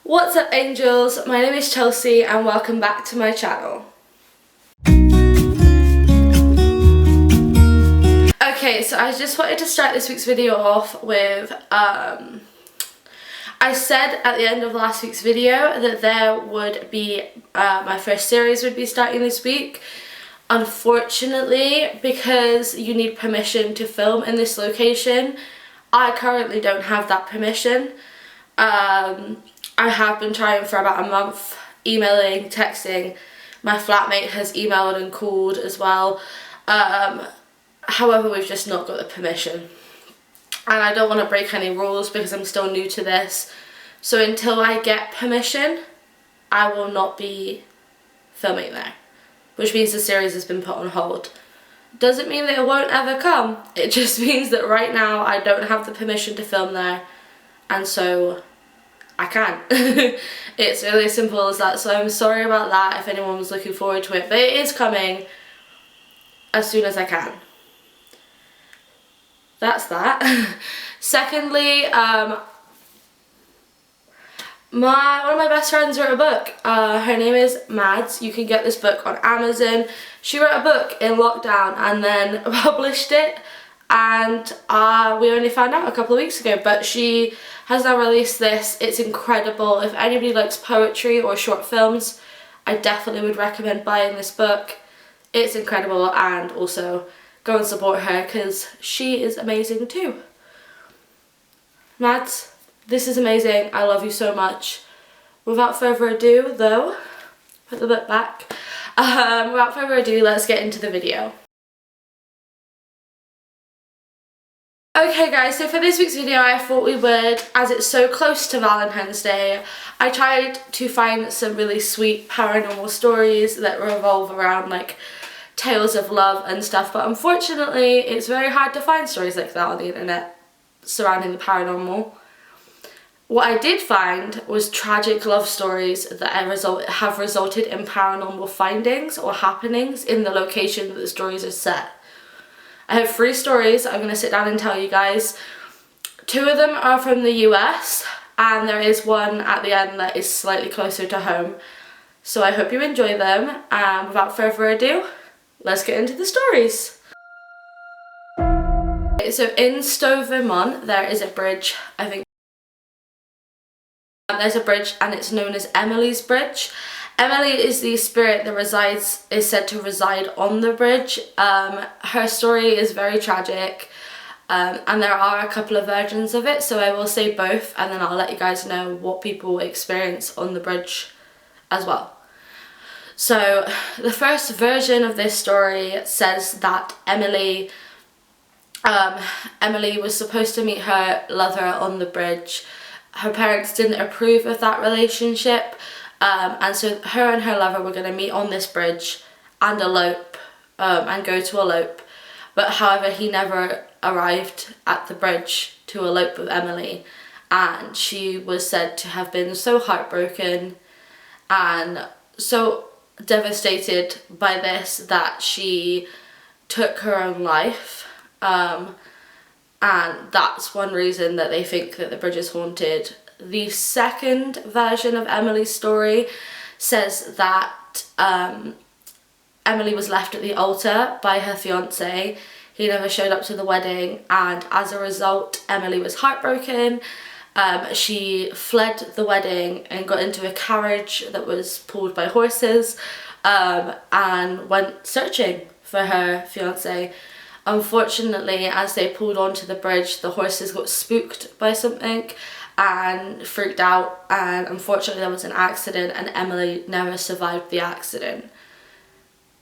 What's up, angels? My name is Chelsea and welcome back to my channel. Okay, so I just wanted to start this week's video off with I said at the end of last week's video that there would be my first series would be starting this week. Unfortunately, because you need permission to film in this location, I currently don't have that permission. I have been trying for about a month, emailing, texting. My flatmate has emailed and called as well. However, we've just not got the permission. And I don't want to break any rules because I'm still new to this. So until I get permission, I will not be filming there. Which means the series has been put on hold. Doesn't mean that it won't ever come. It just means that right now I don't have the permission to film there. And so I can't. It's really simple as that. So I'm sorry about that if anyone was looking forward to it. But it is coming as soon as I can. That's that. Secondly, one of my best friends wrote a book. Her name is Mads. You can get this book on Amazon. She wrote a book in lockdown and then published it, and we only found out a couple of weeks ago, but she has now released this. It's incredible. If anybody likes poetry or short films, I definitely would recommend buying this book. It's incredible, and also go and support her because she is amazing too. Mads, this is amazing. I love you so much. Without further ado though, put the book back. Without further ado, let's get into the video. Okay guys, so for this week's video I thought we would, as it's so close to Valentine's Day, I tried to find some really sweet paranormal stories that revolve around like tales of love and stuff, but unfortunately it's very hard to find stories like that on the internet surrounding the paranormal. What I did find was tragic love stories that have resulted in paranormal findings or happenings in the location that the stories are set. I have 3 stories I'm going to sit down and tell you guys. 2 of them are from the US, and there is one at the end that is slightly closer to home. So I hope you enjoy them, and without further ado, let's get into the stories. Okay, so in Stowe, Vermont, there is a bridge, I think. There's a bridge and it's known as Emily's Bridge. Emily is the spirit that is said to reside on the bridge. Her story is very tragic, and there are a couple of versions of it, so I will say both and then I'll let you guys know what people experience on the bridge as well. So the first version of this story says that Emily was supposed to meet her lover on the bridge. Her parents didn't approve of that relationship, and so her and her lover were going to meet on this bridge and elope, and go to elope. But however, he never arrived at the bridge to elope with Emily, and she was said to have been so heartbroken and so devastated by this that she took her own life. And that's one reason that they think that the bridge is haunted. The second version of Emily's story says that Emily was left at the altar by her fiance. He never showed up to the wedding, and as a result, Emily was heartbroken. She fled the wedding and got into a carriage that was pulled by horses, and went searching for her fiance. Unfortunately, as they pulled onto the bridge, the horses got spooked by something and freaked out, and unfortunately there was an accident and Emily never survived the accident.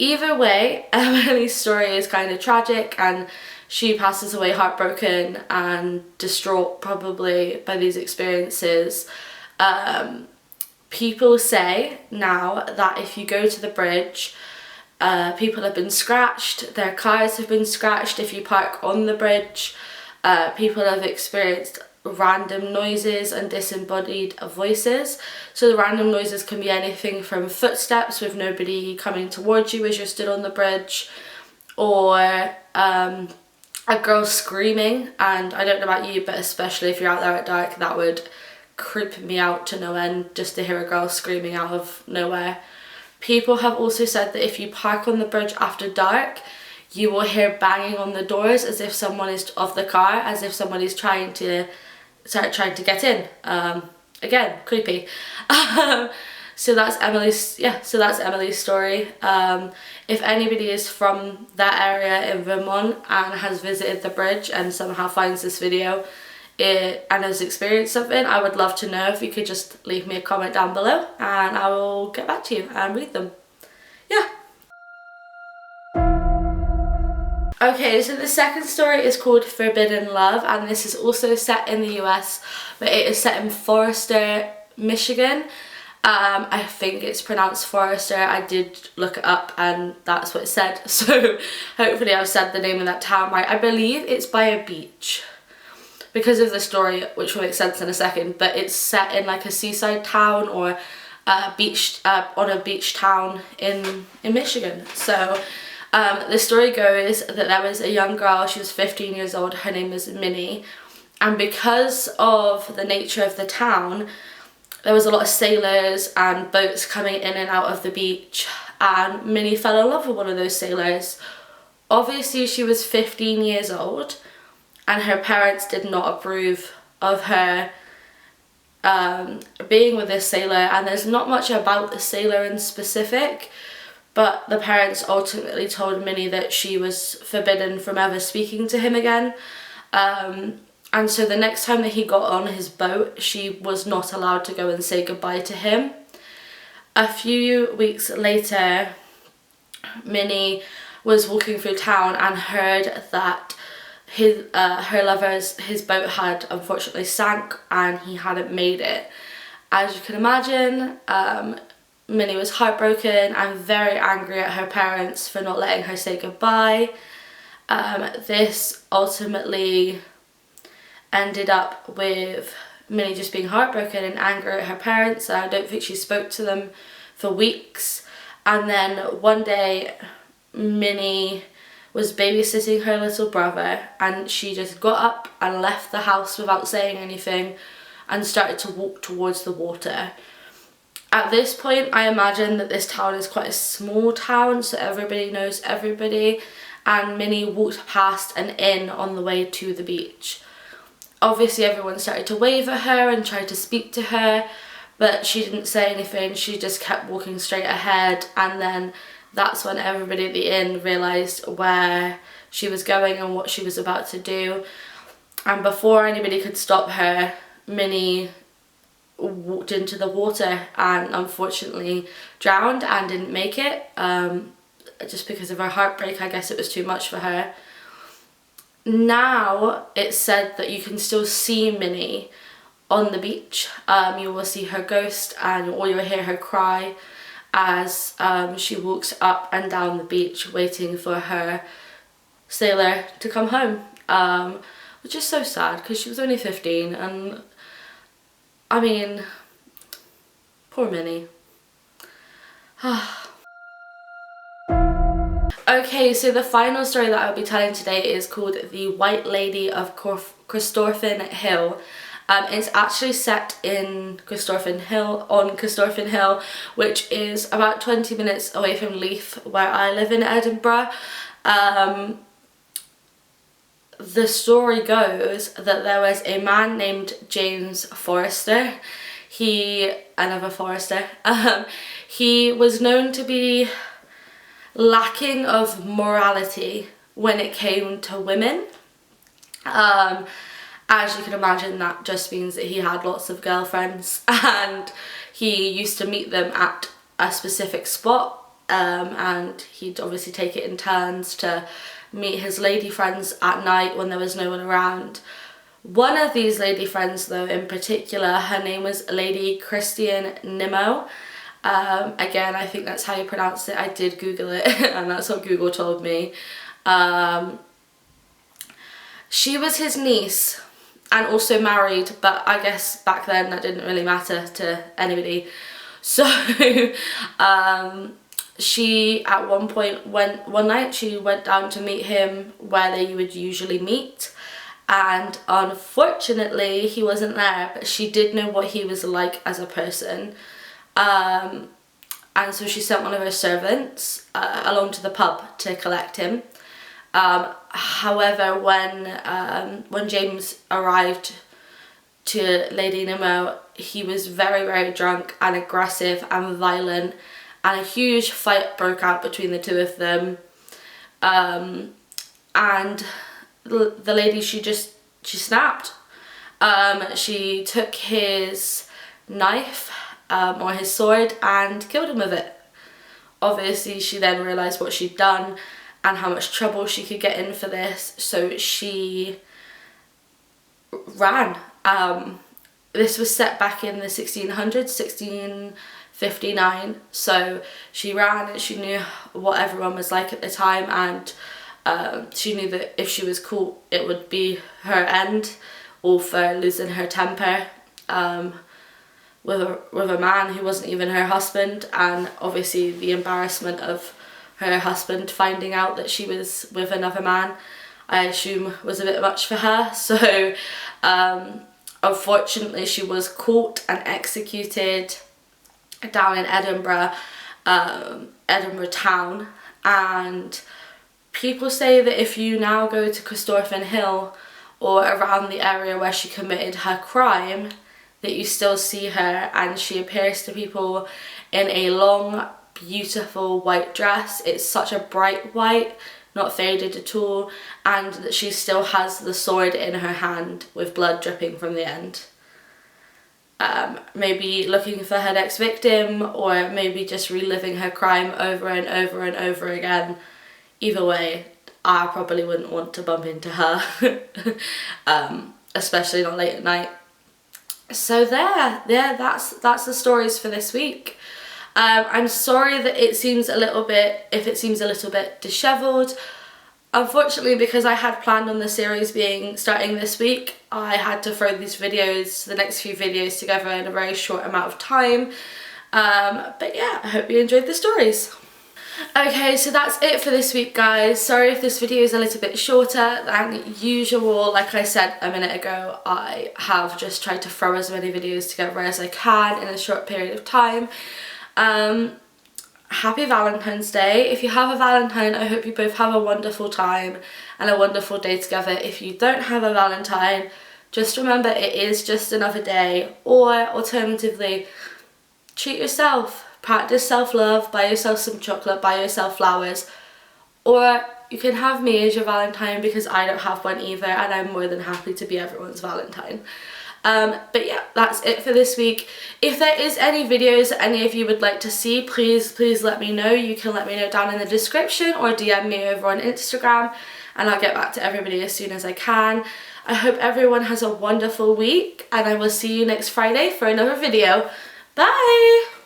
Either way, Emily's story is kind of tragic, and she passes away heartbroken and distraught probably by these experiences. People say now that if you go to the bridge, people have been scratched, their cars have been scratched if you park on the bridge. People have experienced random noises and disembodied voices. So the random noises can be anything from footsteps with nobody coming towards you as you're stood on the bridge, or a girl screaming, and I don't know about you, but especially if you're out there at dark, that would creeping me out to no end just to hear a girl screaming out of nowhere. People have also said that if you park on the bridge after dark, you will hear banging on the doors as if someone is of the car, as if someone is trying to get in. Again, creepy. So that's Emily's story. If anybody is from that area in Vermont and has visited the bridge and somehow finds this video and has experienced something, I would love to know. If you could just leave me a comment down below and I will get back to you and read them. Yeah. Okay, so the second story is called Forbidden Love, and this is also set in the US, but it is set in Forester, Michigan. I think it's pronounced Forester. I did look it up and that's what it said, so hopefully I've said the name of that town right. I believe it's by a beach because of the story, which will make sense in a second, but it's set in like a seaside town or a beach, on a beach town in Michigan. So the story goes that there was a young girl, she was 15 years old, her name was Minnie, and because of the nature of the town, there was a lot of sailors and boats coming in and out of the beach, and Minnie fell in love with one of those sailors. Obviously she was 15 years old and her parents did not approve of her being with this sailor, and there's not much about the sailor in specific, but the parents ultimately told Minnie that she was forbidden from ever speaking to him again. And so the next time that he got on his boat, she was not allowed to go and say goodbye to him. A few weeks later, Minnie was walking through town and heard that his boat had unfortunately sank and he hadn't made it. As you can imagine, Minnie was heartbroken and very angry at her parents for not letting her say goodbye. This ultimately ended up with Minnie just being heartbroken and angry at her parents. I don't think she spoke to them for weeks. And then one day Minnie was babysitting her little brother and she just got up and left the house without saying anything and started to walk towards the water. At this point, I imagine that this town is quite a small town, so everybody knows everybody, and Minnie walked past an inn on the way to the beach. Obviously everyone started to wave at her and tried to speak to her, but she didn't say anything. She just kept walking straight ahead, and then that's when everybody at the inn realised where she was going and what she was about to do. And before anybody could stop her, Minnie walked into the water and unfortunately drowned and didn't make it. Just because of her heartbreak, I guess it was too much for her. Now it's said that you can still see Minnie on the beach. You will see her ghost or you'll hear her cry as she walks up and down the beach waiting for her sailor to come home, which is so sad because she was only 15, and I mean, poor Minnie. Okay, so the final story that I'll be telling today is called The White Lady of Christorphin Hill. It's actually set in Christorphin Hill, which is about 20 minutes away from Leith, where I live in Edinburgh. The story goes that there was a man named James Forrester. Another Forrester. He was known to be lacking of morality when it came to women. As you can imagine, that just means that he had lots of girlfriends and he used to meet them at a specific spot, and he'd obviously take it in turns to meet his lady friends at night when there was no one around. One of these lady friends though in particular, her name was Lady Christian Nimmo. Again, I think that's how you pronounce it. I did Google it and that's what Google told me. She was his niece and also married, but I guess back then that didn't really matter to anybody. So she at one night she went down to meet him where they would usually meet, and unfortunately he wasn't there, but she did know what he was like as a person. And so she sent one of her servants along to the pub to collect him. However, when James arrived to Lady Nimmo, he was very, very drunk and aggressive and violent, and a huge fight broke out between the two of them. And the lady, she snapped. She took his knife or his sword and killed him with it. Obviously she then realised what she'd done and how much trouble she could get in for this, so she ran. This was set back in the 1600s, 1659, so she ran and she knew what everyone was like at the time, and she knew that if she was caught it would be her end, or for losing her temper with a man who wasn't even her husband, and obviously the embarrassment of her husband finding out that she was with another man, I assume, was a bit much for her. So unfortunately she was caught and executed down in Edinburgh, Edinburgh town. And people say that if you now go to Corstorphine Hill or around the area where she committed her crime, that you still see her, and she appears to people in a long, beautiful white dress. It's such a bright white, not faded at all, and that she still has the sword in her hand with blood dripping from the end. Maybe looking for her next victim, or maybe just reliving her crime over and over and over again. Either way, I probably wouldn't want to bump into her, especially not late at night. So that's the stories for this week. I'm sorry that it seems a little bit dishevelled. Unfortunately, because I had planned on the series starting this week, I had to throw the next few videos together in a very short amount of time. But yeah, I hope you enjoyed the stories. Okay, so that's it for this week, guys. Sorry if this video is a little bit shorter than usual. Like I said a minute ago, I have just tried to throw as many videos together as I can in a short period of time. Happy Valentine's Day. If you have a Valentine, I hope you both have a wonderful time and a wonderful day together. If you don't have a Valentine, just remember it is just another day. Or alternatively, treat yourself. Practice self-love, buy yourself some chocolate, buy yourself flowers, or you can have me as your Valentine, because I don't have one either, and I'm more than happy to be everyone's Valentine. But yeah, that's it for this week. If there is any videos that any of you would like to see, please let me know. You can let me know down in the description or DM me over on Instagram, and I'll get back to everybody as soon as I can. I hope everyone has a wonderful week, and I will see you next Friday for another video. Bye!